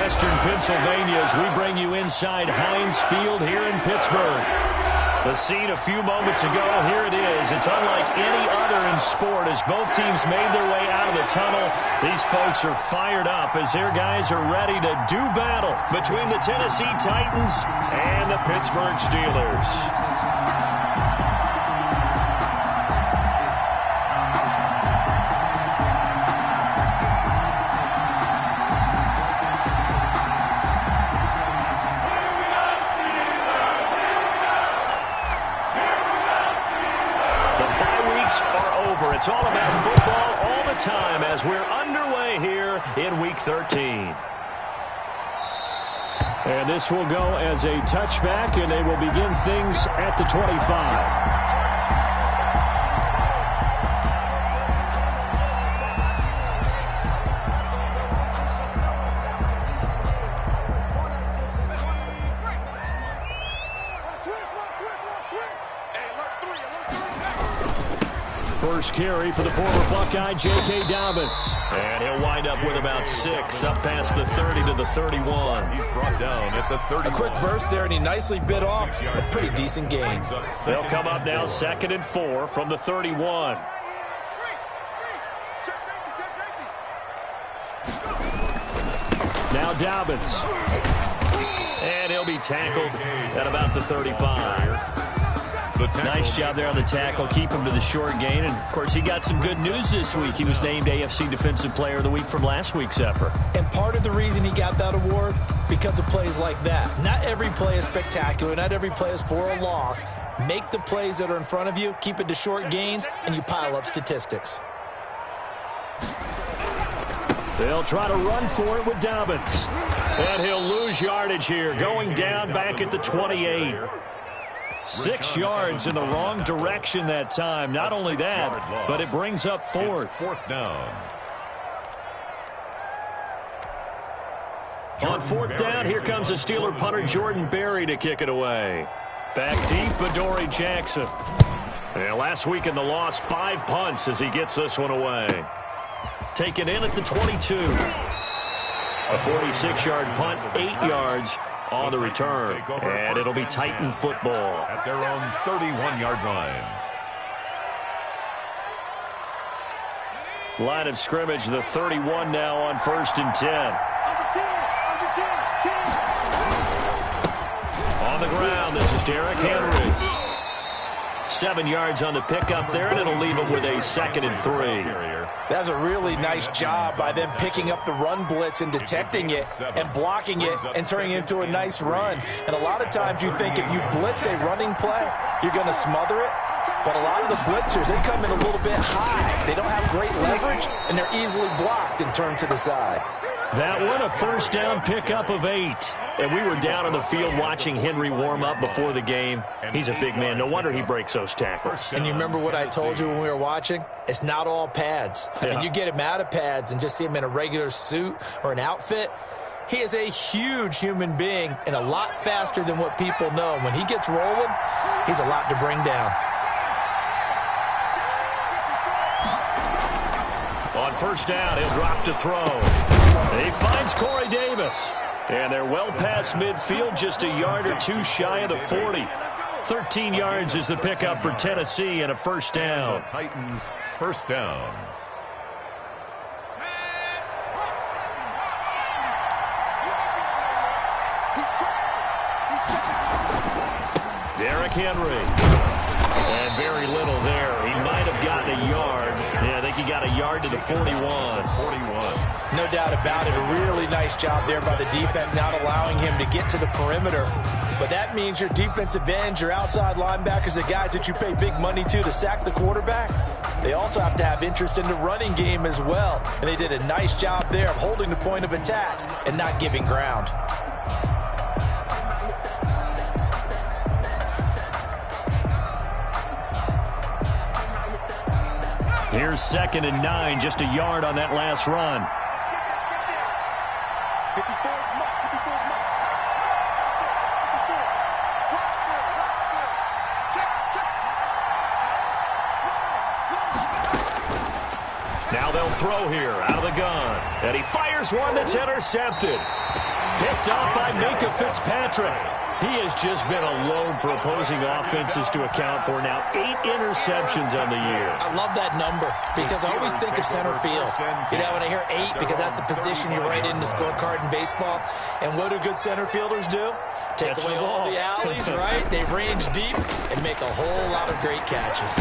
Western Pennsylvania as we bring you inside Heinz Field here in Pittsburgh. The scene a few moments ago, here it is. It's unlike any other in sport as both teams made their way out of the tunnel. These folks are fired up as their guys are ready to do battle between the Tennessee Titans and the Pittsburgh Steelers. It's all about football all the time as we're underway here in Week 13. And this will go as a touchback, and they will begin things at the 25. First carry for the former Buckeye, J.K. Dobbins. And he'll wind up with about 6, up past the 30 to the 31. He's brought down at the 31. A quick burst there, and he nicely bit off a pretty decent gain. They'll come up now 2nd and 4 from the 31. Now Dobbins. And he'll be tackled at about the 35. Nice job there on the tackle. Keep him to the short gain. And, of course, he got some good news this week. He was named AFC Defensive Player of the Week from last week's effort. And part of the reason he got that award, because of plays like that. Not every play is spectacular. Not every play is for a loss. Make the plays that are in front of you, keep it to short gains, and you pile up statistics. They'll try to run for it with Dobbins. And he'll lose yardage here, going down back at the 28. 6 yards in the wrong direction that time. Not only that, but it brings up 4th. 4th down. On 4th down, here comes the Steeler punter Jordan Berry to kick it away. Back deep, Adoree Jackson. And last week in the loss, 5 punts as he gets this one away. Taken in at the 22. A 46-yard punt, 8 yards on the return. And it'll be Titan football. At their own 31-yard line. Line of scrimmage, the 31 now on 1st and 10. On the ground, this is Derrick Henry. 7 yards on the pickup there, and it'll leave it with a 2nd and 3. That's a really nice job by them picking up the run blitz and detecting it and blocking it and turning it into a nice run. And a lot of times you think if you blitz a running play, you're going to smother it. But a lot of the blitzers, they come in a little bit high. They don't have great leverage, and they're easily blocked and turned to the side. That one, a 1st down pickup of 8. And we were down on the field watching Henry warm up before the game. He's a big man. No wonder he breaks those tackles. And you remember what I told you when we were watching? It's not all pads. I mean, you get him out of pads and just see him in a regular suit or an outfit. He is a huge human being and a lot faster than what people know. When he gets rolling, he's a lot to bring down. On 1st down, he'll drop to throw. He finds Corey Davis. And they're well past midfield, just a yard or 2 shy of the 40. 13 yards is the pickup for Tennessee and a 1st down. The Titans, 1st down. Derrick Henry. And very little there. He might have gotten a yard. Yeah, I think he got a yard to the 41. 41. No doubt about it. A really nice job there by the defense, not allowing him to get to the perimeter. But that means your defensive ends, your outside linebackers, the guys that you pay big money to sack the quarterback, they also have to have interest in the running game as well. And they did a nice job there of holding the point of attack and not giving ground. Here's 2nd and 9, just a yard on that last run. Now they'll throw here out of the gun. And he fires one that's intercepted. Picked off by Minka Fitzpatrick. He has just been a load for opposing offenses to account for. Now 8 interceptions on the year. I love that number because I always think of center field. You know, when I hear 8, because that's the position you write in the scorecard in baseball. And what do good center fielders do? Take away all the alleys, right? They range deep and make a whole lot of great catches.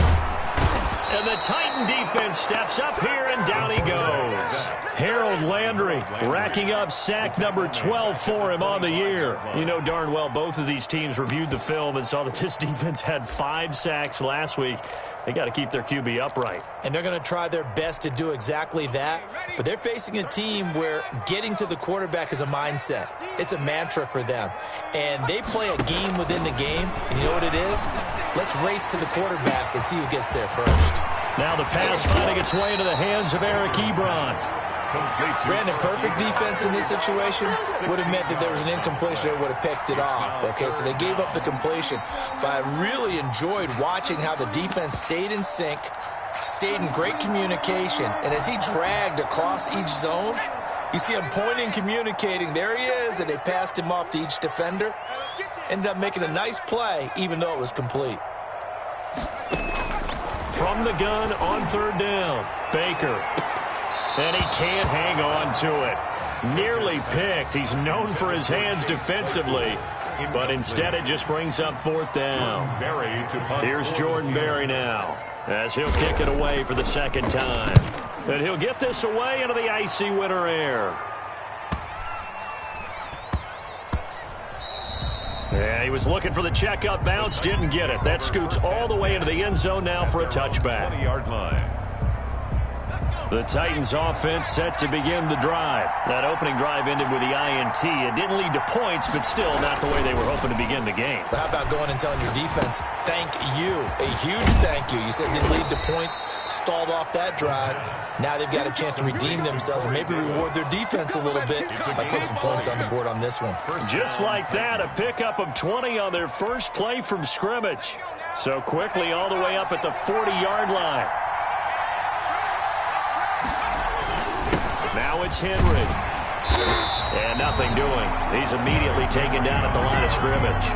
And the Titan defense steps up here, and down he goes. Harold Landry racking up sack number 12 for him on the year. You know darn well both of these teams reviewed the film and saw that this defense had 5 sacks last week. They got to keep their QB upright. And they're going to try their best to do exactly that. But they're facing a team where getting to the quarterback is a mindset. It's a mantra for them. And they play a game within the game. And you know what it is? Let's race to the quarterback and see who gets there first. Now the pass finding its way into the hands of Eric Ebron. Brandon, perfect defense in this situation would have meant that there was an incompletion that would have picked it off. Okay, so they gave up the completion. But I really enjoyed watching how the defense stayed in sync, stayed in great communication, and as he dragged across each zone, you see him pointing, communicating. There he is, and they passed him off to each defender. Ended up making a nice play, even though it was complete. From the gun on 3rd down, Baker. And he can't hang on to it. Nearly picked. He's known for his hands defensively, but instead it just brings up 4th down. Here's Jordan Berry now, as he'll kick it away for the 2nd time. And he'll get this away into the icy winter air. Yeah, he was looking for the checkup bounce, didn't get it. That scoots all the way into the end zone now for a touchback. 20-yard line. The Titans offense set to begin the drive. That opening drive ended with the INT. It didn't lead to points, but still not the way they were hoping to begin the game. But how about going and telling your defense, thank you, a huge thank you. You said it didn't lead to points, stalled off that drive. Now they've got a chance to redeem themselves and maybe reward their defense a little bit by putting some points on the board on this one. Just like that, a pickup of 20 on their first play from scrimmage. So quickly all the way up at the 40-yard line. Now it's Henry. And nothing doing. He's immediately taken down at the line of scrimmage.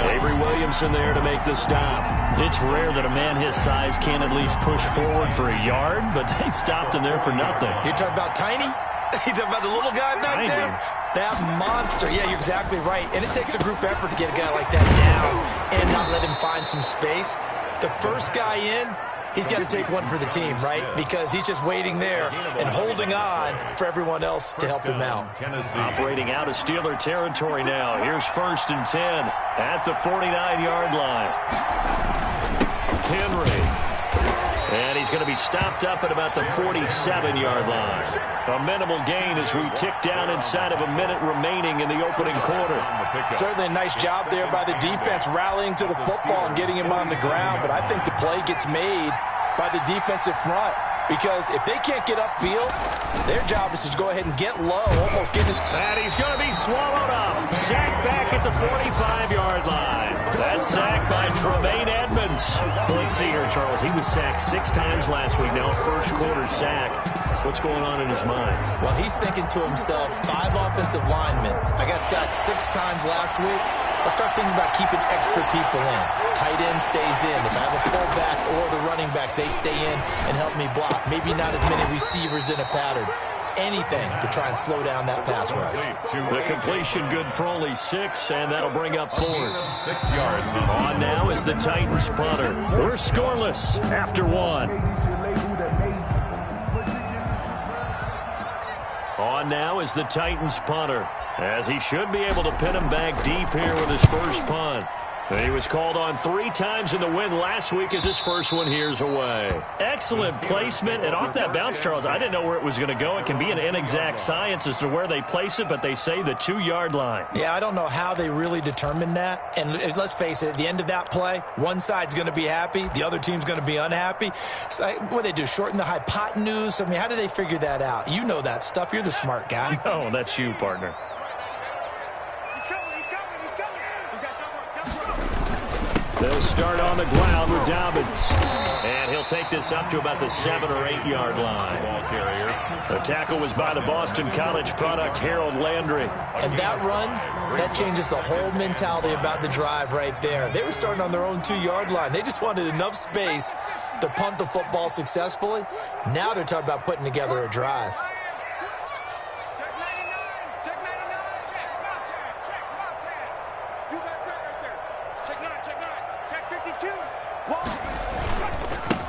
Avery Williamson there to make the stop. It's rare that a man his size can't at least push forward for a yard, but they stopped him there for nothing. You're talking about Tiny? You're talking about the little guy back there? That monster. Yeah, you're exactly right. And it takes a group effort to get a guy like that down and not let him find some space. The first guy in, he's got to take one for the team, right? Because he's just waiting there and holding on for everyone else to help him out. Operating out of Steeler territory now. Here's 1st and 10 at the 49-yard line. Henry. And he's going to be stopped up at about the 47-yard line. A minimal gain as we tick down inside of a minute remaining in the opening quarter. Certainly a nice job there by the defense rallying to the football and getting him on the ground. But I think the play gets made by the defensive front. Because if they can't get upfield, their job is to go ahead and get low, almost get it. And he's going to be swallowed up. Sacked back at the 45-yard line. That's sacked by Tremaine Edmonds. Let's see here, Charles. He was sacked 6 times last week. Now first quarter sack. What's going on in his mind? Well, he's thinking to himself, 5 offensive linemen. I got sacked 6 times last week. Let's start thinking about keeping extra people in. Tight end stays in. If I have a fullback or the running back, they stay in and help me block. Maybe not as many receivers in a pattern. Anything to try and slow down that pass rush. The completion good for only 6, and that'll bring up 4th. 6 yards. On now is the Titans punter. We're scoreless after 1. On now is the Titans punter, as he should be able to pin him back deep here with his first punt. He was called on 3 times in the win last week as his first one here's away. Excellent placement, and off that bounce, Charles, I didn't know where it was going to go. It can be an inexact science as to where they place it, but they say the 2-yard line. Yeah, I don't know how they really determined that. And let's face it, at the end of that play, one side's going to be happy, the other team's going to be unhappy. So what do they do, shorten the hypotenuse? I mean, how do they figure that out? You know that stuff. You're the smart guy. Oh, that's you, partner. They'll start on the ground with Dobbins. And he'll take this up to about the 7 or 8 yard line. Ball carrier. The tackle was by the Boston College product, Harold Landry. And that run, that changes the whole mentality about the drive right there. They were starting on their own 2-yard line. They just wanted enough space to punt the football successfully. Now they're talking about putting together a drive.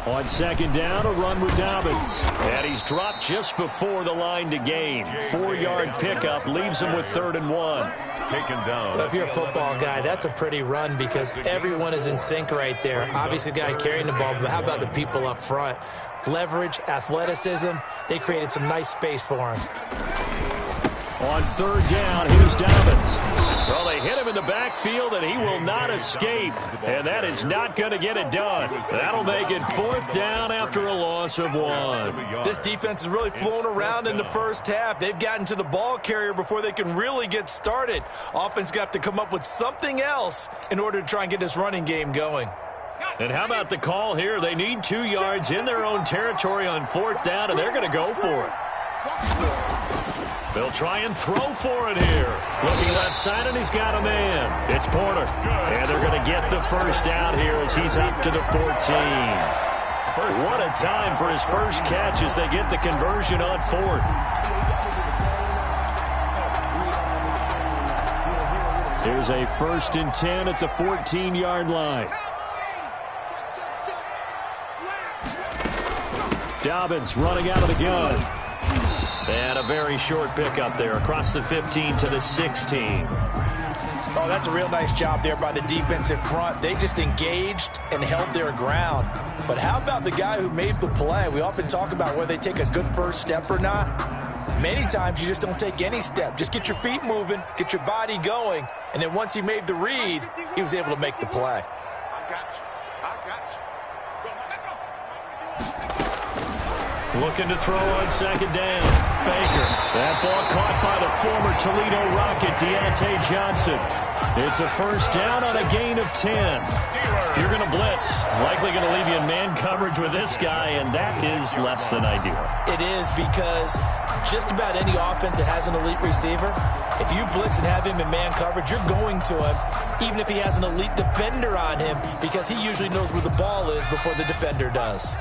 On second down, a run with Dobbins. And he's dropped just before the line to gain. 4-yard pickup leaves him with 3rd and 1. Taken down. Well, if you're a football guy, that's a pretty run because everyone is in sync right there. Obviously, the guy carrying the ball, but how about the people up front? Leverage, athleticism, they created some nice space for him. On 3rd down, here's Dobbins. Well, they hit him in the backfield, and he will not escape. And that is not going to get it done. That'll make it 4th down after a loss of 1. This defense is really flown around in the first half. They've gotten to the ball carrier before they can really get started. Offense got to come up with something else in order to try and get this running game going. And how about the call here? They need 2 yards in their own territory on 4th down, and they're going to go for it. They'll try and throw for it here. Looking left side, and he's got a man. It's Porter. And they're going to get the first down here as he's up to the 14. What a time for his first catch as they get the conversion on 4th. Here's a 1st and 10 at the 14-yard line. Dobbins running out of the gun. And a very short pickup there across the 15 to the 16. Oh, that's a real nice job there by the defensive front. They just engaged and held their ground. But how about the guy who made the play? We often talk about whether they take a good first step or not. Many times you just don't take any step. Just get your feet moving, get your body going, and then once he made the read, he was able to make the play. I got you. Looking to throw on 2nd down. Baker. That ball caught by the former Toledo Rocket, Deontay Johnson. It's a 1st down on a gain of 10. If you're going to blitz, likely going to leave you in man coverage with this guy, and that is less than ideal. It is because just about any offense that has an elite receiver, if you blitz and have him in man coverage, you're going to him, even if he has an elite defender on him, because he usually knows where the ball is before the defender does.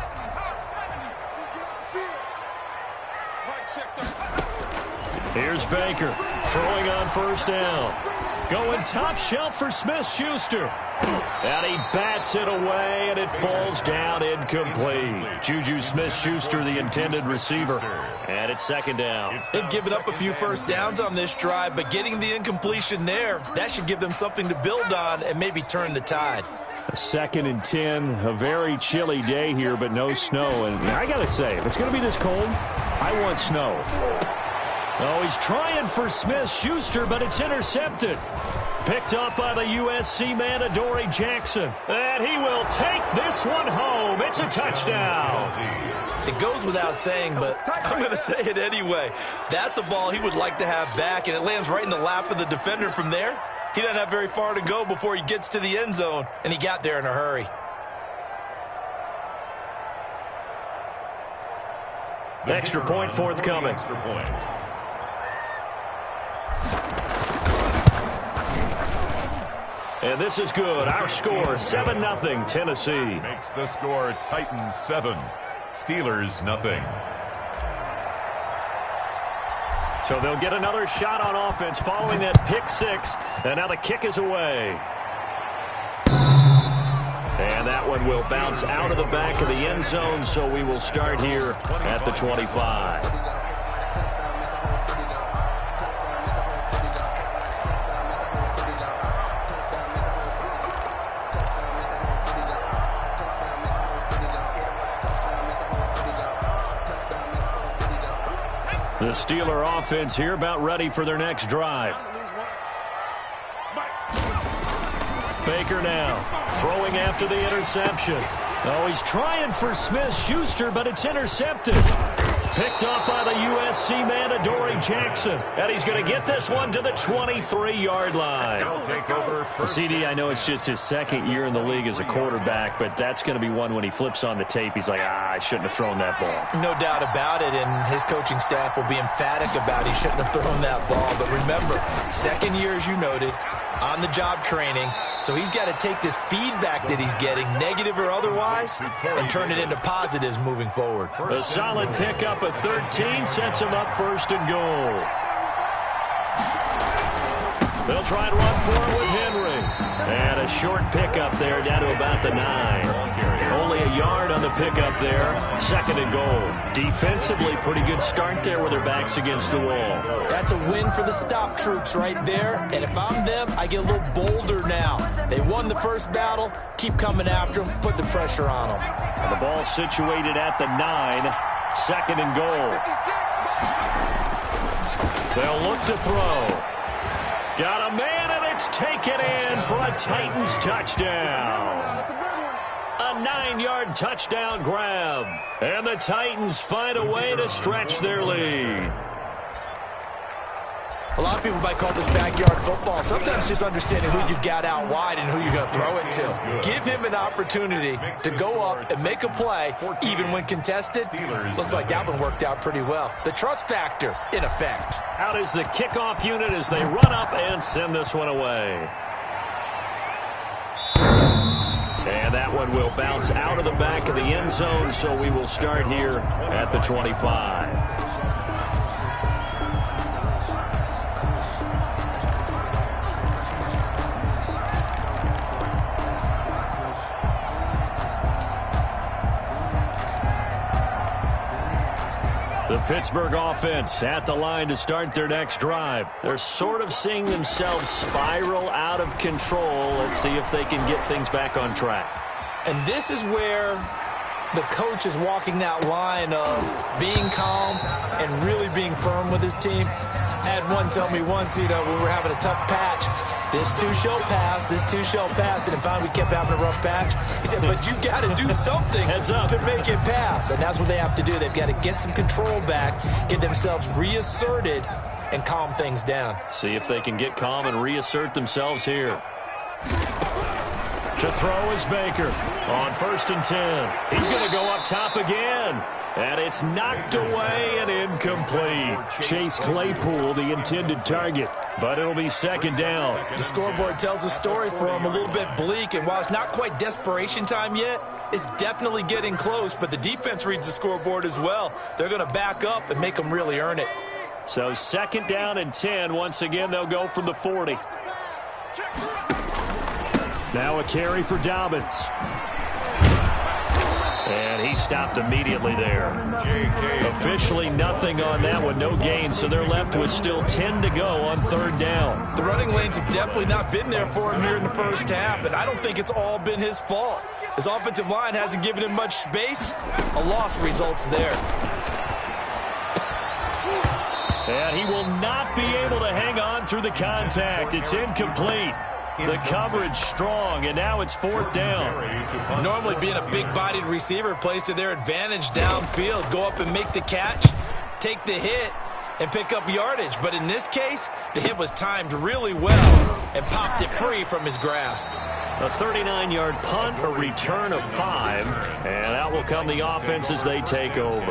Here's Baker throwing on 1st down. Going top shelf for Smith-Schuster. And he bats it away, and it falls down incomplete. Juju Smith-Schuster, the intended receiver. And it's 2nd down. They've given up a few 1st downs on this drive, but getting the incompletion there, that should give them something to build on and maybe turn the tide. A 2nd and 10, a very chilly day here, but no snow. And I got to say, if it's going to be this cold, I want snow. Oh, he's trying for Smith-Schuster, but it's intercepted. Picked up by the USC man, Adoree Jackson. And he will take this one home. It's a touchdown. It goes without saying, but I'm going to say it anyway. That's a ball he would like to have back, and it lands right in the lap of the defender from there. He doesn't have very far to go before he gets to the end zone, and he got there in a hurry. Extra point forthcoming. Extra point. And this is good. Our score, 7-0, Tennessee. Makes the score Titans 7, Steelers nothing. So they'll get another shot on offense following that pick 6. And now the kick is away. And that one will bounce out of the back of the end zone, so we will start here at the 25. The Steeler offense here about ready for their next drive. Baker now throwing after the interception. Oh, he's trying for Smith-Schuster, but it's intercepted. Picked up by the USC man, Adoree Jackson. And he's going to get this one to the 23-yard line. CD, I know it's just his second year in the league as a quarterback, but that's going to be one when he flips on the tape. He's like, I shouldn't have thrown that ball. No doubt about it, and his coaching staff will be emphatic about he shouldn't have thrown that ball. But remember, second year, as you noted, on-the-job training. So he's got to take this feedback that he's getting, negative or otherwise, and turn it into positives moving forward. A solid pickup of 13 sets him up first and goal. They'll try and run for it with Henry. And a short pickup there down to about the 9. Only a yard on the pickup there. Second and goal. Defensively, pretty good start there with their backs against the wall. That's a win for the stop troops right there. And if I'm them, I get a little bolder now. They won the first battle. Keep coming after them. Put the pressure on them. And the ball situated at the 9. Second and goal. They'll look to throw. Got a man, and it's taken in for a Titans touchdown. A 9-yard touchdown grab. And the Titans find a way to stretch their lead. A lot of people might call this backyard football. Sometimes just understanding who you've got out wide and who you're going to throw it to. Give him an opportunity to go up and make a play, even when contested. Looks like that one worked out pretty well. The trust factor in effect. Out is the kickoff unit as they run up and send this one away. And that one will bounce out of the back of the end zone, so we will start here at the 25. The Pittsburgh offense at the line to start their next drive. They're sort of seeing themselves spiral out of control. Let's see if they can get things back on track. And this is where the coach is walking that line of being calm and really being firm with his team. I had one tell me once, when we were having a tough patch, this too shall pass, this too shall pass. And finally we kept having a rough patch. He said, but you got to do something to make it pass. And that's what they have to do. They've got to get some control back, get themselves reasserted, and calm things down. See if they can get calm and reassert themselves here. To throw is Baker on 1st and 10. He's going to go up top again. And it's knocked away and incomplete. Chase Claypool, the intended target, but it'll be second down. The scoreboard tells a story for him, a little bit bleak, and while it's not quite desperation time yet, it's definitely getting close, but the defense reads the scoreboard as well. They're going to back up and make them really earn it. So second down and 10. Once again, they'll go from the 40. Now a carry for Dobbins. And he stopped immediately there. Officially nothing on that one, no gain, so they're left with still 10 to go on 3rd down. The running lanes have definitely not been there for him here in the first half, and I don't think it's all been his fault. His offensive line hasn't given him much space. A loss results there. And he will not be able to hang on through the contact. It's incomplete. The coverage strong, and now it's 4th down. Normally being a big-bodied receiver plays to their advantage downfield. Go up and make the catch, take the hit, and pick up yardage. But in this case, the hit was timed really well and popped it free from his grasp. A 39-yard punt, a return of 5, and out will come the offense as they take over.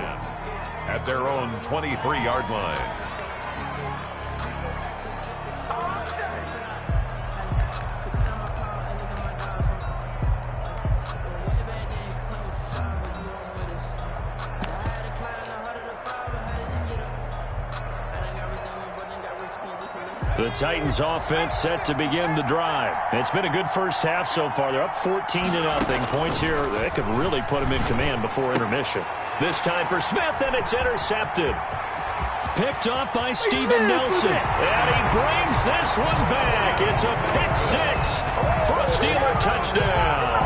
At their own 23-yard line. The Titans offense set to begin the drive. It's been a good first half so far. They're up 14-0. Points here, they could really put them in command before intermission. This time for Smith, and it's intercepted. Picked up by Steven Nelson. And he brings this one back. It's a pick 6 for a Steeler touchdown.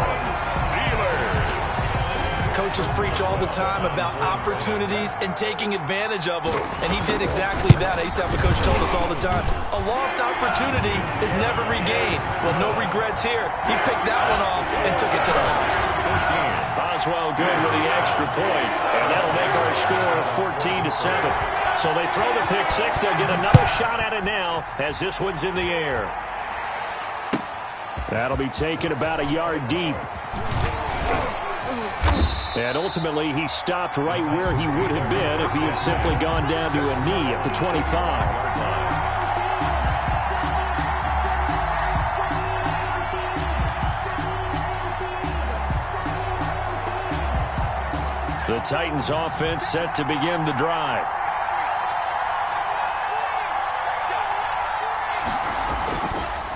Coach coaches preach all the time about opportunities and taking advantage of them, and he did exactly that. I used to have a coach tell us all the time, a lost opportunity is never regained. Well, no regrets here. He picked that one off and took it to the house. Oswald good with the extra point, and that'll make our score 14-7. So they throw the pick six. They'll get another shot at it now as this one's in the air. That'll be taken about a yard deep. And ultimately, he stopped right where he would have been if he had simply gone down to a knee at the 25. The Titans offense set to begin the drive.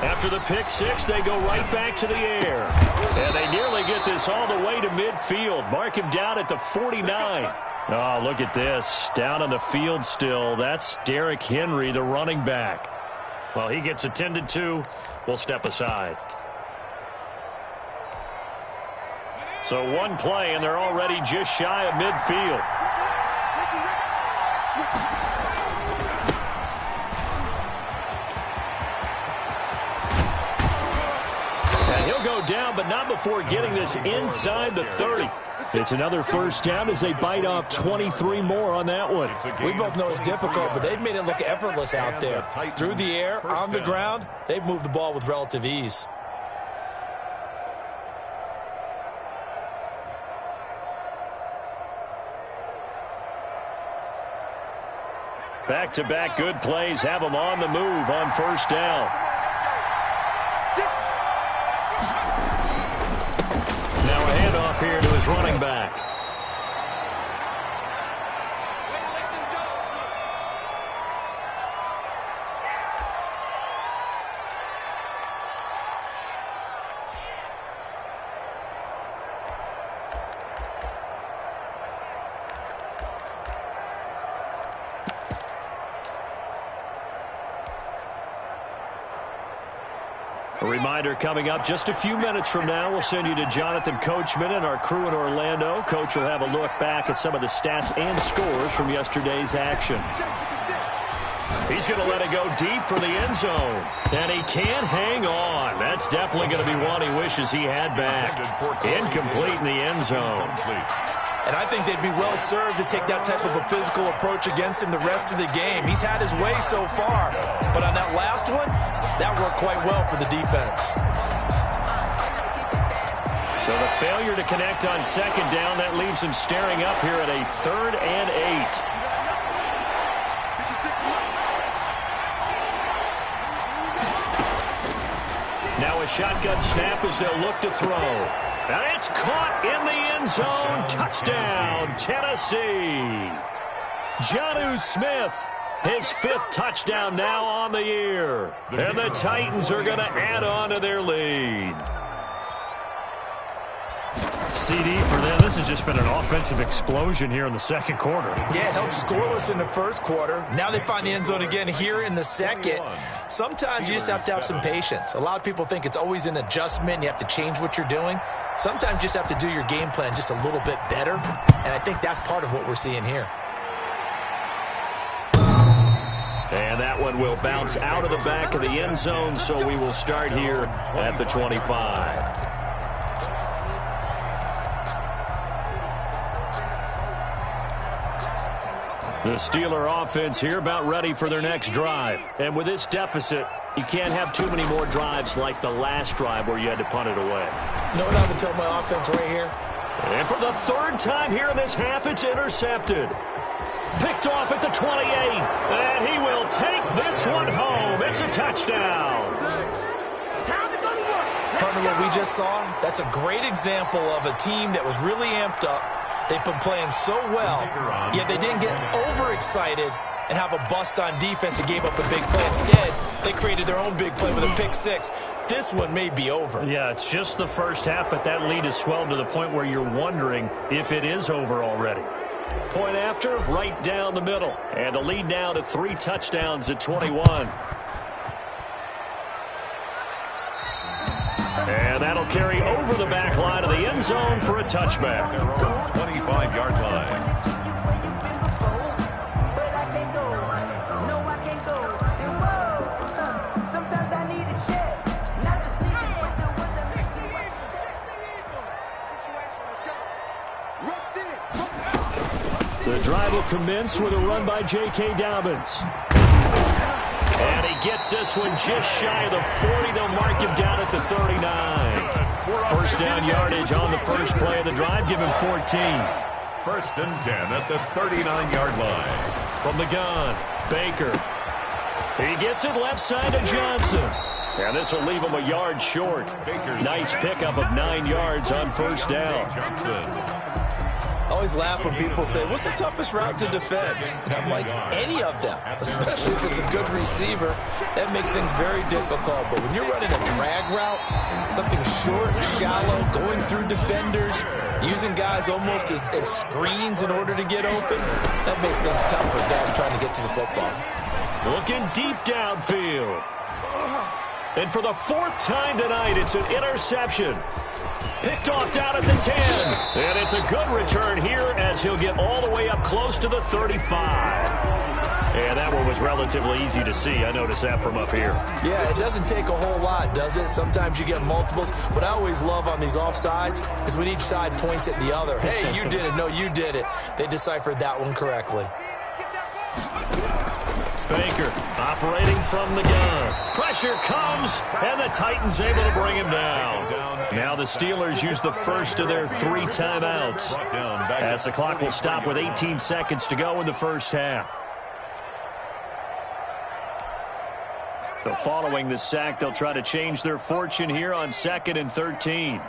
After the pick six, they go right back to the air. And they nearly get this all the way to midfield. Mark him down at the 49. Oh, look at this. Down on the field still. That's Derrick Henry, the running back. Well, he gets attended to. We'll step aside. So one play, and they're already just shy of midfield. And he'll go down, but not before getting this inside the 30. It's another first down as they bite off 23 more on that one. We both know it's difficult, but they've made it look effortless out there. Through the air, on the ground, they've moved the ball with relative ease. Back-to-back good plays have them on the move on first down. Now a handoff here to his running back. A reminder coming up just a few minutes from now. We'll send you to Jonathan Coachman and our crew in Orlando. Coach will have a look back at some of the stats and scores from yesterday's action. He's going to let it go deep for the end zone. And he can't hang on. That's definitely going to be one he wishes he had back. Incomplete in the end zone. And I think they'd be well served to take that type of a physical approach against him the rest of the game. He's had his way so far. But on that last one, that worked quite well for the defense. So the failure to connect on second down, that leaves him staring up here at a 3rd and 8. Now a shotgun snap as they'll look to throw. And it's caught in the end zone. Touchdown, Tennessee. Jonnu Smith, his 5th touchdown now on the year. And the Titans are going to add on to their lead. CD for them. This has just been an offensive explosion here in the second quarter. Yeah, held scoreless in the first quarter. Now they find the end zone again here in the second. Sometimes you just have to have some patience. A lot of people think it's always an adjustment. You have to change what you're doing. Sometimes you just have to do your game plan just a little bit better. And I think that's part of what we're seeing here. And that one will bounce out of the back of the end zone, so we will start here at the 25. The Steeler offense here about ready for their next drive. And with this deficit, you can't have too many more drives like the last drive where you had to punt it away. You know what I would tell my offense right here? And for the 3rd time here in this half, it's intercepted. Picked off at the 28. And he will take this one home. It's a touchdown. Partner, what we just saw, that's a great example of a team that was really amped up. They've been playing so well, yet they didn't get overexcited and have a bust on defense and gave up a big play. Instead, they created their own big play with a pick six. This one may be over. Yeah, it's just the first half, but that lead has swelled to the point where you're wondering if it is over already. Point after, right down the middle. And the lead now to 3 touchdowns at 21. And that'll carry over the back line of the end zone for a touchback. Their own 25-yard line. The drive will commence with a run by J.K. Dobbins. And he gets this one just shy of the 40. They'll mark him down at the 39. First down yardage on the first play of the drive. Give him 14. First and 10 at the 39-yard line. From the gun, Baker. He gets it left side to Johnson. And this will leave him a yard short. Nice pickup of 9 yards on first down. I always laugh when people say, what's the toughest route to defend? And I'm like, any of them, especially if it's a good receiver. That makes things very difficult. But when you're running a drag route, something short, shallow, going through defenders, using guys almost as screens in order to get open, that makes things tough for guys trying to get to the football. Looking deep downfield. And for the 4th time tonight, it's an interception. Picked off down at the 10. And it's a good return here as he'll get all the way up close to the 35. And that one was relatively easy to see. I noticed that from up here. Yeah, it doesn't take a whole lot, does it? Sometimes you get multiples. What I always love on these offsides is when each side points at the other. Hey, you did it. No, you did it. They deciphered that one correctly. Baker operating from the gun. Pressure comes, and the Titans able to bring him down. Now the Steelers use the first of their 3 timeouts as the clock will stop with 18 seconds to go in the first half. So following the sack, they'll try to change their fortune here on 2nd and 13.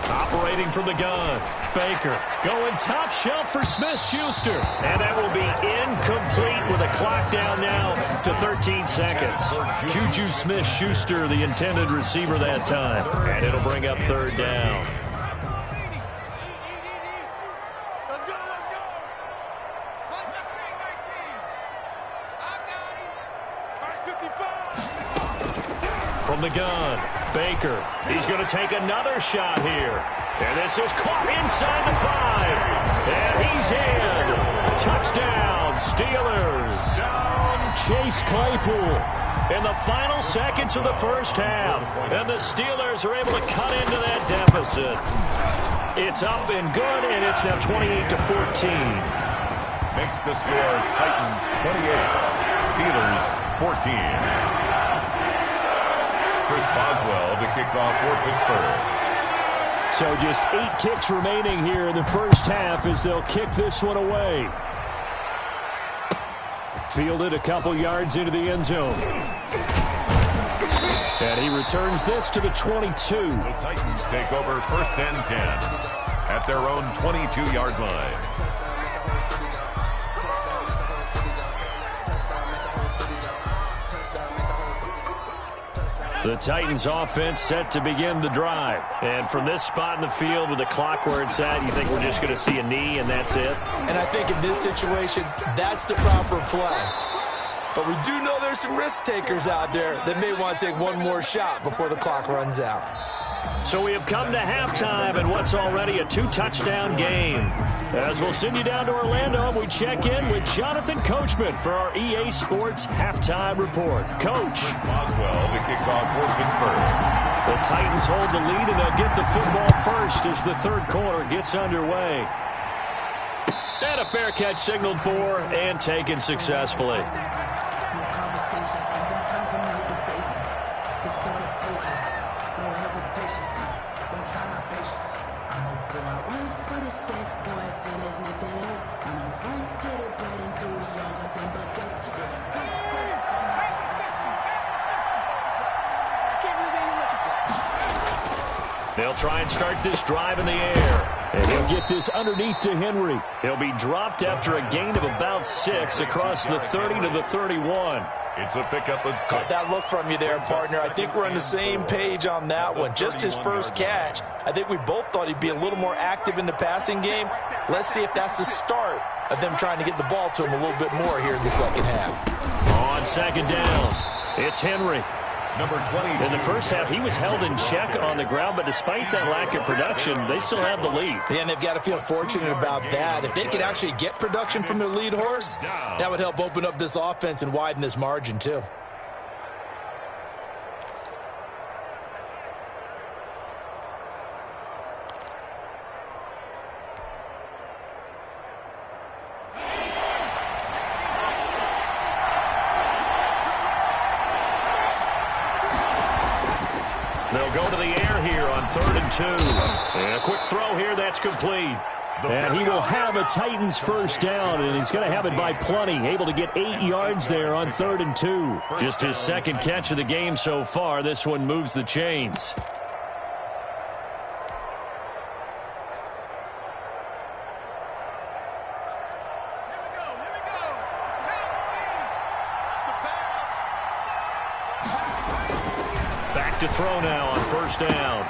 Operating from the gun, Baker going top shelf for Smith-Schuster. And that will be incomplete with a clock down now to 13 seconds. Juju Smith-Schuster, the intended receiver that time. And it'll bring up 3rd down. From the gun, Baker. He's going to take another shot here. And this is caught inside the 5. And he's in. Touchdown, Steelers. Chase Claypool in the final seconds of the first half. And the Steelers are able to cut into that deficit. It's up and good, and it's now 28-14. Makes the score Titans 28, Steelers 14. Chris Boswell to kick off for Pittsburgh. So just 8 ticks remaining here in the first half as they'll kick this one away. Fielded a couple yards into the end zone. And he returns this to the 22. The Titans take over 1st and 10 at their own 22-yard line. The Titans offense set to begin the drive. And from this spot in the field with the clock where it's at, you think we're just going to see a knee and that's it? And I think in this situation, that's the proper play. But we do know there's some risk takers out there that may want to take one more shot before the clock runs out. So we have come to halftime in what's already a 2-touchdown game. As we'll send you down to Orlando, we check in with Jonathan Coachman for our EA Sports Halftime Report. Coach. Boswell to kick off for Pittsburgh. The Titans hold the lead, and they'll get the football first as the 3rd quarter gets underway. And a fair catch signaled for and taken successfully. They'll try and start this drive in the air. And he'll get this underneath to Henry. He'll be dropped after a gain of about 6 across the 30 to the 31. It's a pickup of 6. Caught that look from you there, partner. I think we're on the same page on that one. Just his first catch. I think we both thought he'd be a little more active in the passing game. Let's see if that's the start of them trying to get the ball to him a little bit more here in the second half. On 2nd down, it's Henry. number 22. In the first half, he was held in check on the ground, but despite that lack of production, they still have the lead. Yeah, and they've got to feel fortunate about that. If they could actually get production from their lead horse, that would help open up this offense and widen this margin too. They'll go to the air here on 3rd and 2. And a quick throw here, that's complete. And he will have a Titans first down, and he's going to have it by plenty. Able to get 8 yards there on 3rd and 2. Just his second catch of the game so far. This one moves the chains. Back to throw now on 1st down.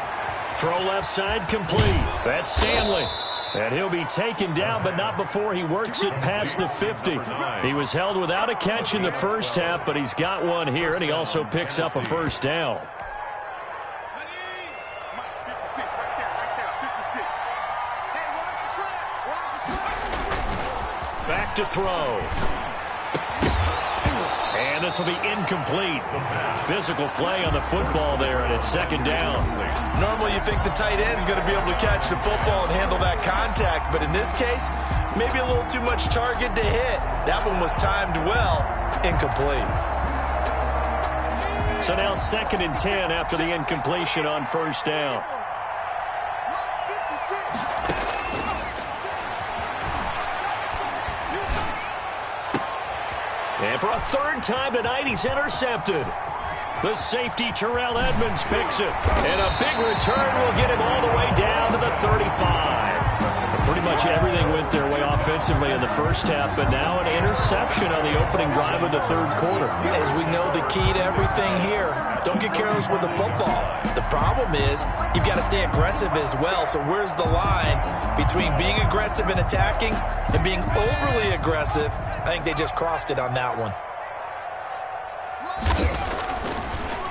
Throw left side complete. That's Stanley. And he'll be taken down, but not before he works it past the 50. He was held without a catch in the first half, but he's got one here, and he also picks up a 1st down. Back to throw. And this will be incomplete. Physical play on the football there, and it's 2nd down. Normally you think the tight end's going to be able to catch the football and handle that contact, but in this case, maybe a little too much target to hit. That one was timed well, incomplete. So now 2nd and 10 after the incompletion on 1st down. And for a 3rd time tonight, he's intercepted. The safety, Terrell Edmonds, picks it. And a big return will get him all the way down to the 35. Pretty much everything went their way offensively in the first half, but now an interception on the opening drive of the 3rd quarter. As we know, the key to everything here, don't get careless with the football. The problem is you've got to stay aggressive as well. So where's the line between being aggressive and attacking and being overly aggressive? I think they just crossed it on that one.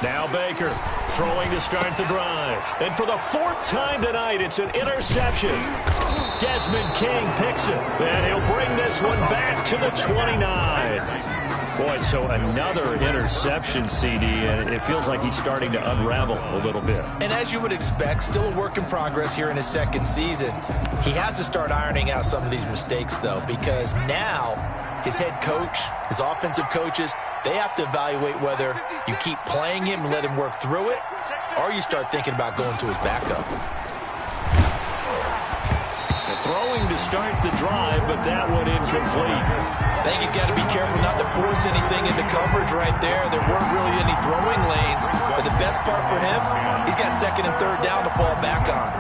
Now Baker throwing to start the drive. And for the 4th time tonight, it's an interception. Desmond King picks it. And he'll bring this one back to the 29. Boy, so another interception, CD, and it feels like he's starting to unravel a little bit. And as you would expect, still a work in progress here in his 2nd season. He has to start ironing out some of these mistakes, though, because now his head coach, his offensive coaches, they have to evaluate whether you keep playing him and let him work through it, or you start thinking about going to his backup. Throwing to start the drive, but that one incomplete. I think he's got to be careful not to force anything into coverage right there. There weren't really any throwing lanes, but the best part for him, he's got 2nd and 3rd down to fall back on.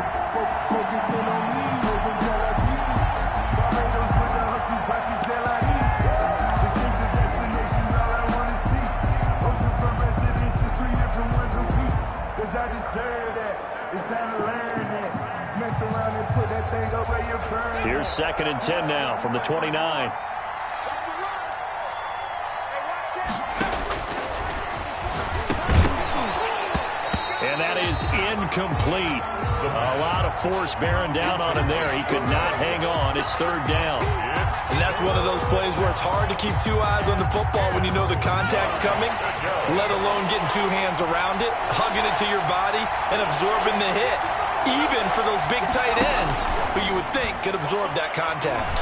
Here's 2nd and 10 now from the 29. And that is incomplete. A lot of force bearing down on him there. He could not hang on. It's 3rd down. And that's one of those plays where it's hard to keep 2 eyes on the football when you know the contact's coming, let alone getting 2 hands around it, hugging it to your body, and absorbing the hit. Even for those big tight ends who you would think could absorb that contact.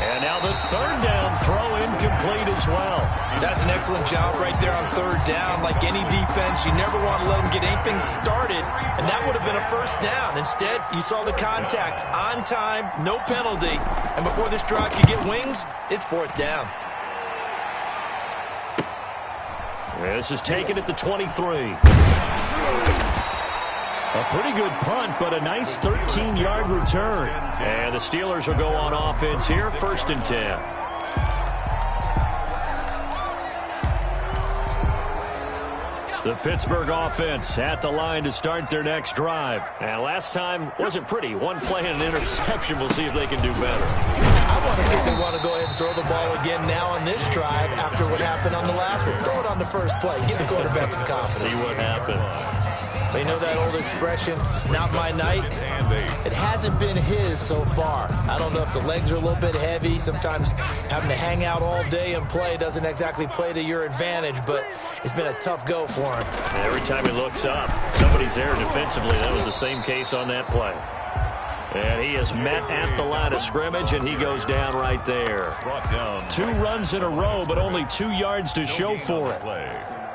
And now the 3rd down throw incomplete as well. That's an excellent job right there on 3rd down. Like any defense, you never want to let them get anything started, and that would have been a 1st down. Instead, you saw the contact on time, no penalty, and before this drive could get wings, it's 4th down. This is taken at the 23. A pretty good punt, but a nice 13-yard return. And the Steelers will go on offense here, 1st and 10. The Pittsburgh offense at the line to start their next drive. And last time wasn't pretty. One play and an interception. We'll see if they can do better. I want to see if they want to go ahead and throw the ball again now on this drive after what happened on the last one. Throw it on the first play. Give the quarterback some confidence. See what happens. But you know that old expression, it's not my night? It hasn't been his so far. I don't know if the legs are a little bit heavy. Sometimes having to hang out all day and play doesn't exactly play to your advantage, but it's been a tough go for him. And every time he looks up, somebody's there defensively. That was the same case on that play. And he is met at the line of scrimmage, and he goes down right there. 2 runs in a row, but only 2 yards to show for it.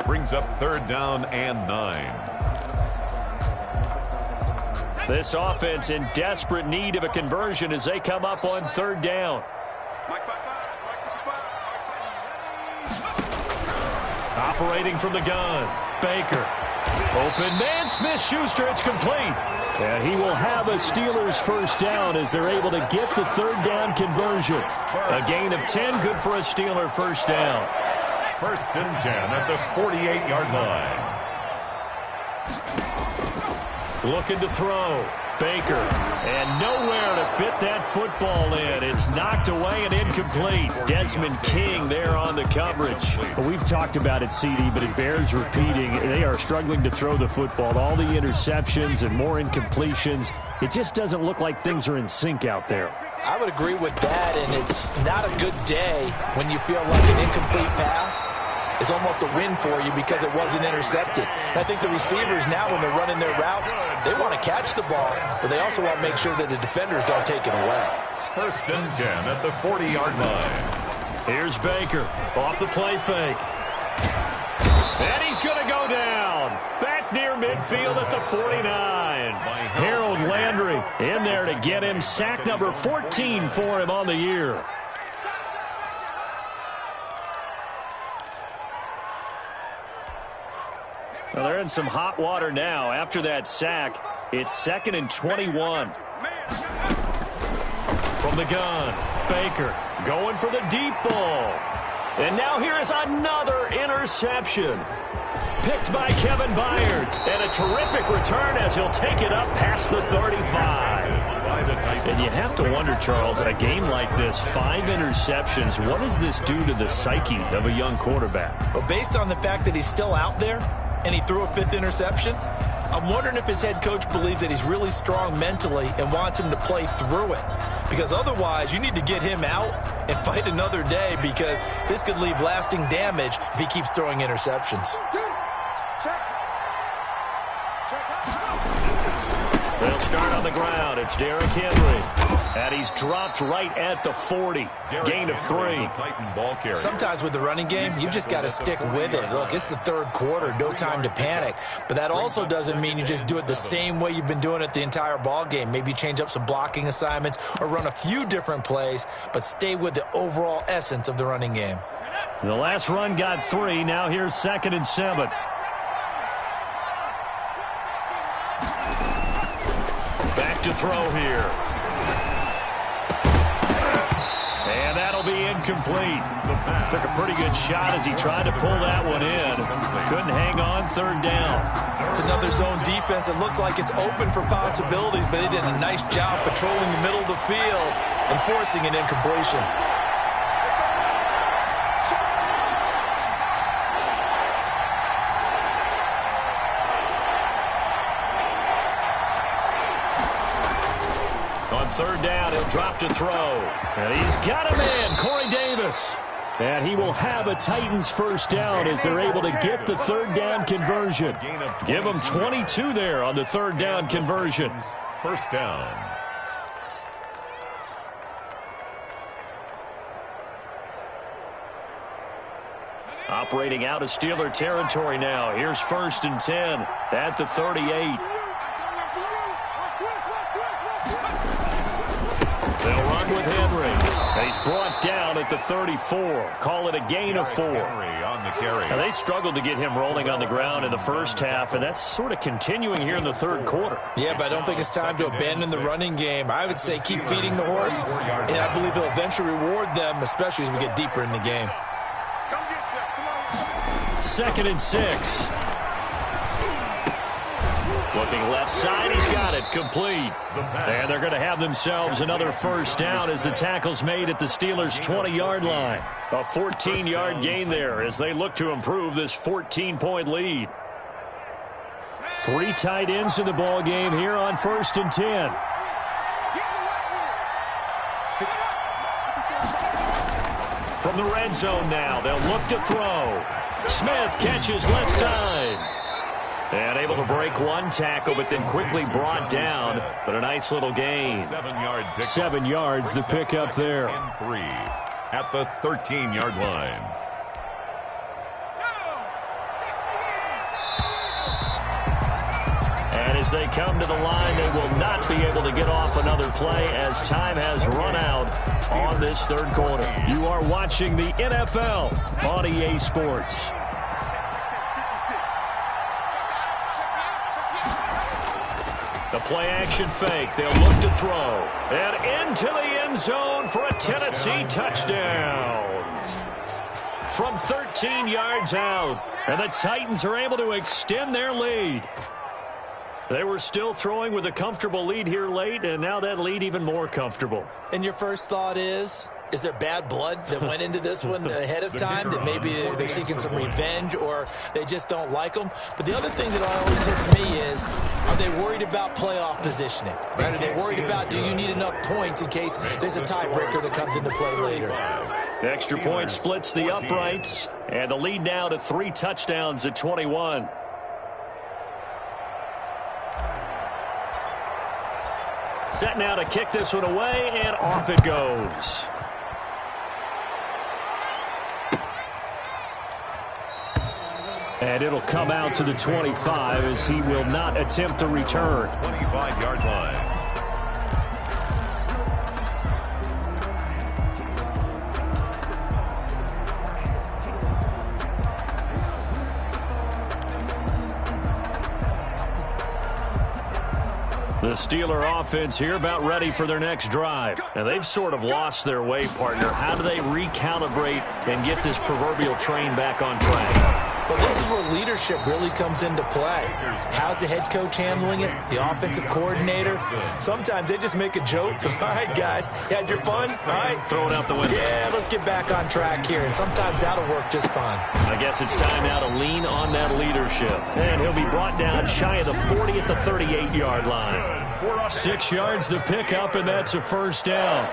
Brings up 3rd down and 9. This offense in desperate need of a conversion as they come up on 3rd down. Operating from the gun, Baker. Open man, Smith-Schuster, it's complete. And he will have a Steelers first down as they're able to get the 3rd down conversion. A gain of 10, good for a Steeler first down. 1st and 10 at the 48-yard line. Looking to throw. Baker. And nowhere to fit that football in. It's knocked away and incomplete. Desmond King there on the coverage. Well, we've talked about it, CD, but it bears repeating. They are struggling to throw the football. All the interceptions and more incompletions. It just doesn't look like things are in sync out there. I would agree with that, and it's not a good day when you feel like an incomplete pass is almost a win for you because it wasn't intercepted. And I think the receivers now, when they're running their routes, they want to catch the ball, but they also want to make sure that the defenders don't take it away. 1st and 10 at the 40-yard line. Here's Baker off the play fake. And he's going to go down. Back near midfield at the 49. Harold Landry in there to get him. Sack number 14 for him on the year. Well, they're in some hot water now. After that sack, it's 2nd and 21. From the gun, Baker going for the deep ball. And now here is another interception. Picked by Kevin Byard. And a terrific return as he'll take it up past the 35. And you have to wonder, Charles, a game like this, 5 interceptions, what does this do to the psyche of a young quarterback? Well, based on the fact that he's still out there, and he threw a 5th interception, I'm wondering if his head coach believes that he's really strong mentally and wants him to play through it. Because otherwise, you need to get him out and fight another day, because this could leave lasting damage if he keeps throwing interceptions. They'll start on the ground. It's Derrick Henry. And he's dropped right at the 40. Gain of 3. Sometimes with the running game, you've just got to stick with it. Look, it's the 3rd quarter. No time to panic. But that also doesn't mean you just do it the same way you've been doing it the entire ball game. Maybe change up some blocking assignments or run a few different plays, but stay with the overall essence of the running game. The last run got 3. Now here's 2nd and 7. Back to throw here. And that'll be incomplete. Took a pretty good shot as he tried to pull that one in. Couldn't hang on. 3rd down. It's another zone defense. It looks like it's open for possibilities, but they did a nice job patrolling the middle of the field and forcing an incompletion. On 3rd down, he'll drop to throw. And he's got him in, Corey Davis. And he will have a Titans first down as they're able to get the 3rd down conversion. Give them 22 there on the 3rd down conversion. First down. Operating out of Steeler territory now. Here's 1st and 10 at the 38. They'll run with Henry. And he's brought down at the 34. Call it a gain of 4. On the carry. Now, they struggled to get him rolling on the ground in the first half, and that's sort of continuing here in the 3rd quarter. Yeah, but I don't think it's time to abandon the running game. I would say keep feeding the horse, and I believe he'll eventually reward them, especially as we get deeper in the game. 2nd and 6. Looking left side, he's got it, complete. And they're going to have themselves another first down as the tackle's made at the Steelers' 20-yard line. A 14-yard gain there as they look to improve this 14-point lead. 3 tight ends in the ball game here on 1st and 10. From the red zone now, they'll look to throw. Smith catches left side. And able to break one tackle, but then quickly brought down. But a nice little gain. 7 yards, the pickup there. 3 at the 13-yard line. And as they come to the line, they will not be able to get off another play as time has run out on this third quarter. You are watching the NFL on EA Sports. The play-action fake. They'll look to throw. And into the end zone for a Tennessee touchdown. From 13 yards out. And the Titans are able to extend their lead. They were still throwing with a comfortable lead here late, and now that lead even more comfortable. And your first thought is there bad blood that went into this one ahead of time, that maybe they're seeking some revenge or they just don't like them? But the other thing that always hits me is, are they worried about playoff positioning? Right? Are they worried about, do you need enough points in case there's a tiebreaker that comes into play later? The extra point splits the uprights, and the lead now to 3 touchdowns at 21. Set now to kick this one away, and off it goes. And it'll come out to the 25 as he will not attempt to return. 25-yard line. The Steeler offense here about ready for their next drive. And they've sort of lost their way, partner. How do they recalibrate and get this proverbial train back on track? Well, this is where leadership really comes into play. How's the head coach handling it? The offensive coordinator? Sometimes they just make a joke. All right, guys, you had your fun? All right. Throw it out the window. Yeah, let's get back on track here. And sometimes that'll work just fine. I guess it's time now to lean on that leadership. And he'll be brought down shy of the 40 at the 38-yard line. 6 yards the pickup, and that's a first down.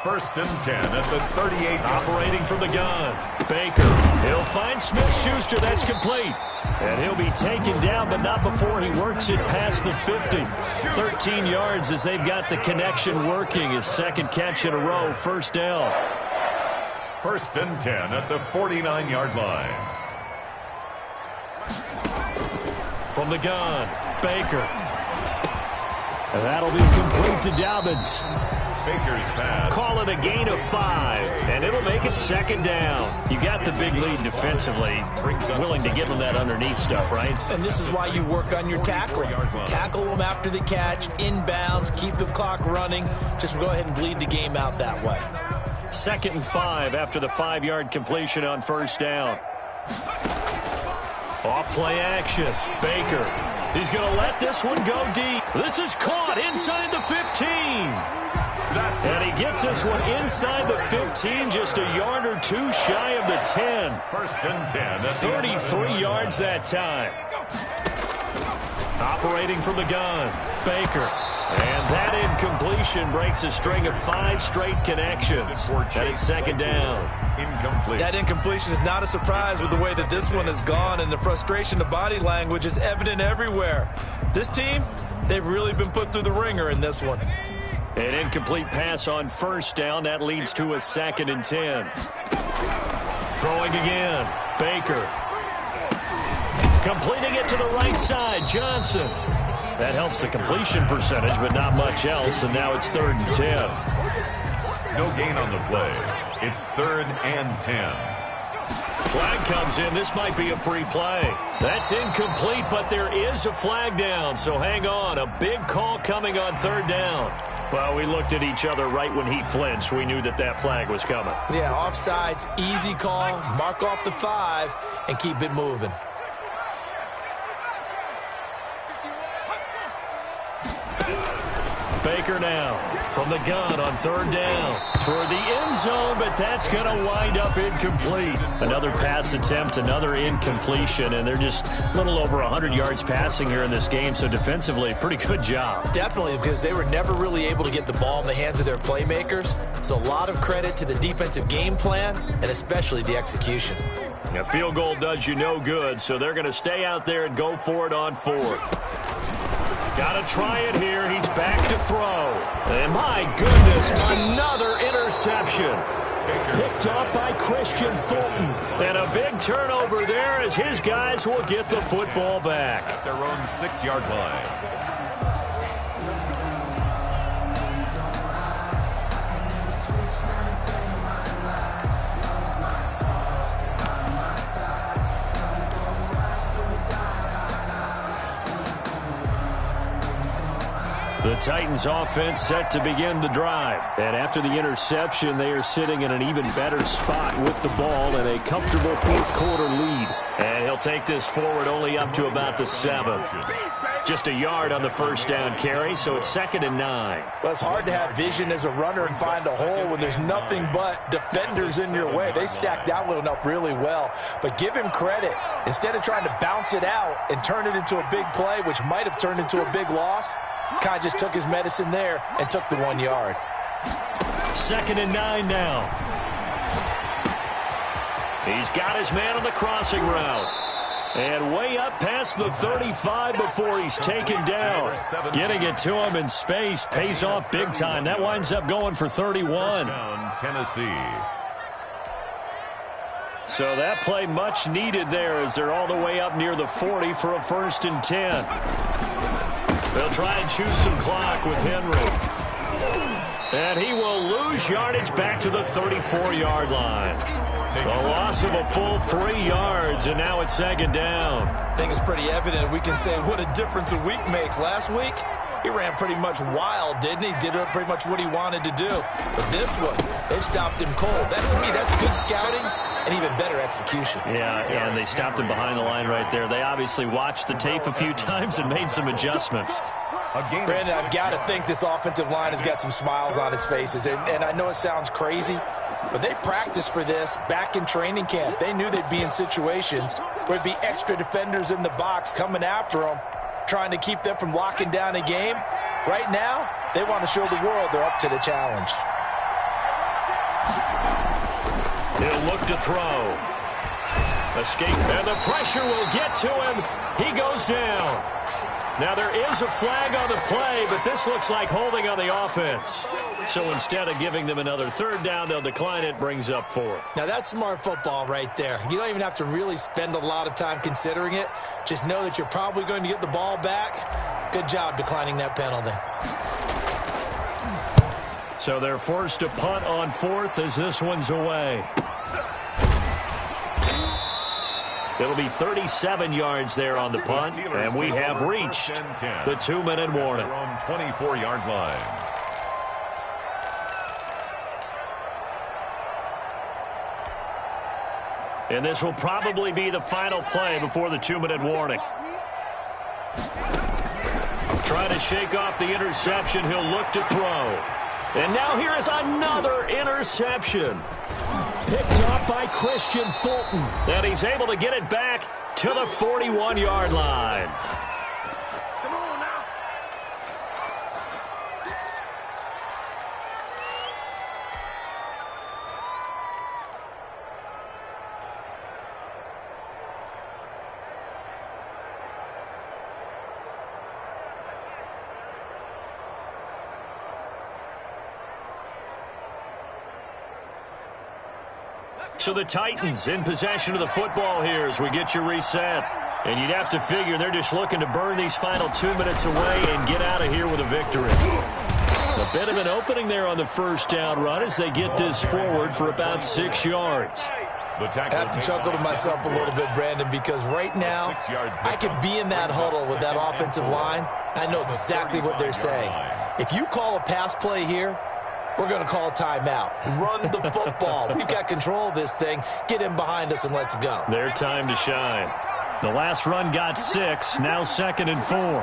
1st and 10 at the 38. Operating from the gun. Baker. He'll find Smith-Schuster. That's complete. And he'll be taken down, but not before he works it past the 50. 13 yards as they've got the connection working. His second catch in a row. First down. 1st and 10 at the 49-yard line. From the gun. Baker. And that'll be complete to Dobbins. Baker's pass. Call it a gain of 5, and it'll make it second down. You got the big lead defensively. Willing to give them that underneath stuff, right? And this is why you work on your tackling. Tackle them after the catch, inbounds, keep the clock running. Just go ahead and bleed the game out that way. 2nd and 5 after the 5-yard completion on first down. Off play action. Baker. He's going to let this one go deep. This is caught inside the 15. And he gets this one inside the 15, just a yard or two shy of the 10. 1st and 10. 33 yards that time. Operating from the gun. Baker. And that incompletion breaks a string of 5 straight connections. And it's second down. Incomplete. That incompletion is not a surprise with the way that this one has gone, and the frustration, the body language is evident everywhere. This team, they've really been put through the ringer in this one. An incomplete pass on first down. That leads to a 2nd and 10. Throwing again. Baker. Completing it to the right side. Johnson. That helps the completion percentage, but not much else. And now it's 3rd and 10. No gain on the play. It's 3rd and 10. Flag comes in. This might be a free play. That's incomplete, but there is a flag down. So hang on. A big call coming on 3rd down. Well, we looked at each other right when he flinched. We knew that that flag was coming. Yeah, offsides, easy call. Mark off the 5 and keep it moving. Baker now from the gun on third down toward the end zone, but that's going to wind up incomplete. Another pass attempt, another incompletion, and they're just a little over 100 yards passing here in this game, so defensively, pretty good job. Definitely, because they were never really able to get the ball in the hands of their playmakers, so a lot of credit to the defensive game plan and especially the execution. A field goal does you no good, so they're going to stay out there and go for it on fourth. Got to try it here. He's back to throw. And my goodness, another interception. Picked up by Christian Fulton. And a big turnover there as his guys will get the football back. At their own 6-yard line. The Titans offense set to begin the drive. And after the interception, they are sitting in an even better spot with the ball and a comfortable fourth-quarter lead. And he'll take this forward only up to about the 7. Just a yard on the first down carry, so it's 2nd and 9. Well, it's hard to have vision as a runner and find a hole when there's nothing but defenders in your way. They stacked that one up really well. But give him credit. Instead of trying to bounce it out and turn it into a big play, which might have turned into a big loss, kind of just took his medicine there and took the 1 yard. 2nd and 9 now. He's got his man on the crossing route. And way up past the 35 before he's taken down. Getting it to him in space pays off big time. That winds up going for 31. Tennessee. So that play much needed there as they're all the way up near the 40 for a 1st and 10. They'll try and choose some clock with Henry. And he will lose yardage back to the 34-yard line. A loss of a full 3 yards, and now it's 2nd down. I think it's pretty evident. We can say what a difference a week makes. Last week, he ran pretty much wild, didn't he? Did pretty much what he wanted to do. But this one, they stopped him cold. That, to me, that's good scouting and even better execution. Yeah, and they stopped him behind the line right there. They obviously watched the tape a few times and made some adjustments. Brandon, I've got to think this offensive line has got some smiles on its faces. And I know it sounds crazy, but they practiced for this back in training camp. They knew they'd be in situations where there'd be extra defenders in the box coming after them, trying to keep them from locking down a game. Right now, they want to show the world they're up to the challenge. He'll look to throw. Escape, and the pressure will get to him. He goes down. Now there is a flag on the play, but this looks like holding on the offense. So instead of giving them another 3rd down, they'll decline it, brings up 4. Now that's smart football right there. You don't even have to really spend a lot of time considering it. Just know that you're probably going to get the ball back. Good job declining that penalty. So they're forced to punt on 4th as this one's away. It'll be 37 yards there on the punt, and we have reached the 2-minute warning. Their own 24-yard line. And this will probably be the final play before the 2-minute warning. Trying to shake off the interception. He'll look to throw. And now here is another interception. Picked up by Christian Fulton. And he's able to get it back to the 41-yard line. So the Titans in possession of the football here as we get you reset. And you'd have to figure they're just looking to burn these final 2 minutes away and get out of here with a victory. A bit of an opening there on the 1st down run as they get this forward for about 6 yards. I have to chuckle to myself a little bit, Brandon, because right now I could be in that huddle with that offensive line. I know exactly what they're saying. If you call a pass play here, we're going to call a timeout. Run the football. We've got control of this thing. Get in behind us and let's go. Their time to shine. The last run got 6. Now 2nd and 4.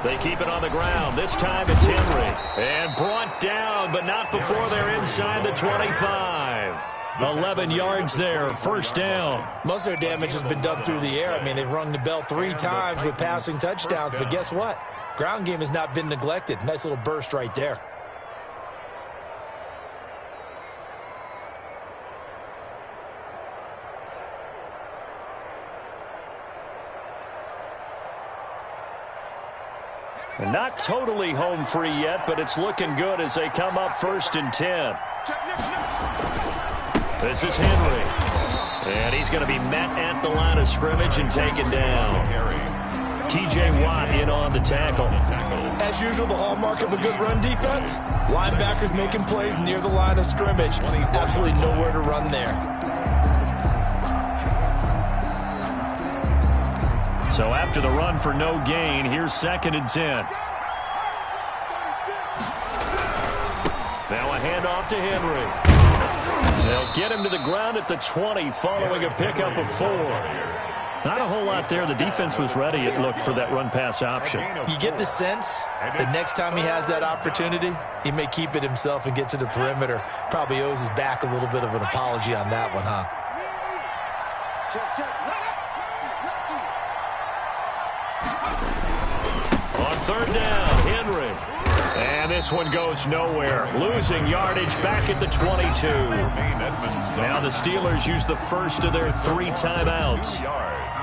They keep it on the ground. This time it's Henry. And brought down, but not before they're inside the 25. 11 yards there, first down. Most of their damage has been done through the air. I mean, they've rung the bell 3 times with passing touchdowns, but guess what? Ground game has not been neglected. Nice little burst right there. And not totally home free yet, but it's looking good as they come up 1st and 10. This is Henry. And he's going to be met at the line of scrimmage and taken down. T.J. Watt in on the tackle. As usual, the hallmark of a good run defense, linebackers making plays near the line of scrimmage. Absolutely nowhere to run there. So after the run for no gain, here's 2nd and 10. Now a handoff to Henry. They'll get him to the ground at the 20 following a pickup of 4. Not a whole lot there. The defense was ready, it looked, for that run-pass option. You get the sense that next time he has that opportunity, he may keep it himself and get to the perimeter. Probably owes his back a little bit of an apology on that one, huh? On 3rd down, Henry. And this one goes nowhere. Losing yardage back at the 22. Now the Steelers use the first of their 3 timeouts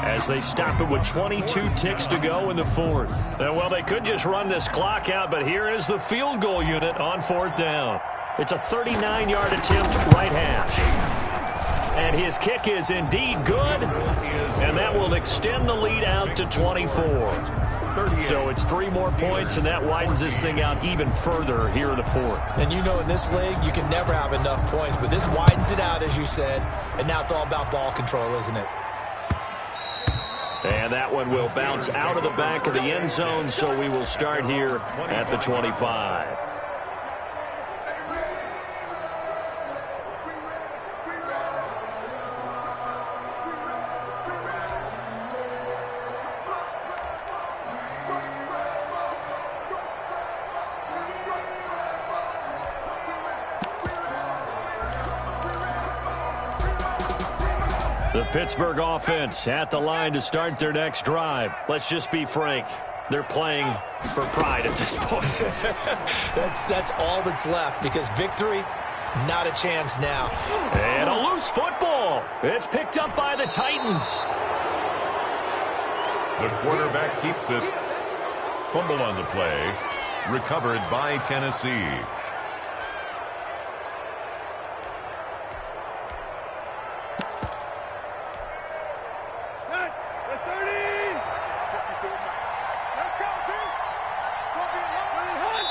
as they stop it with 22 ticks to go in the 4th. Well, they could just run this clock out, but here is the field goal unit on 4th down. It's a 39-yard attempt, right hash. And his kick is indeed good, and that will extend the lead out to 24. So it's 3 more points, and that widens this thing out even further here in the 4th. And you know in this league, you can never have enough points, but this widens it out, as you said, and now it's all about ball control, isn't it? And that one will bounce out of the back of the end zone, so we will start here at the 25. The Pittsburgh offense at the line to start their next drive. Let's just be frank. They're playing for pride at this point. That's all that's left, because victory, not a chance now. And a loose football. It's picked up by the Titans. The quarterback keeps it. Fumble on the play. Recovered by Tennessee.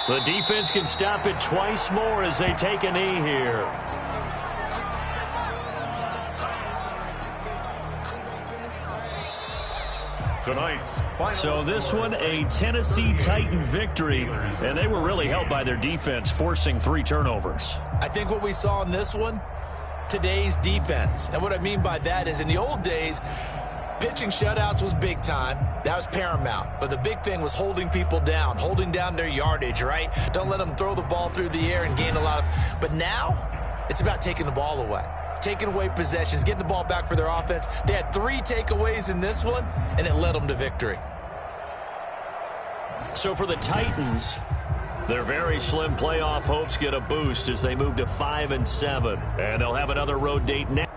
The defense can stop it twice more as they take a knee here. So this one, a Tennessee Titan victory, and they were really helped by their defense, forcing 3 turnovers. I think what we saw in this one, today's defense. And what I mean by that is in the old days, pitching shutouts was big time. That was paramount. But the big thing was holding people down, holding down their yardage, right? Don't let them throw the ball through the air and gain a lot of... But now, it's about taking the ball away. Taking away possessions, getting the ball back for their offense. They had 3 takeaways in this one, and it led them to victory. So for the Titans, their very slim playoff hopes get a boost as they move to 5-7. And they'll have another road date next.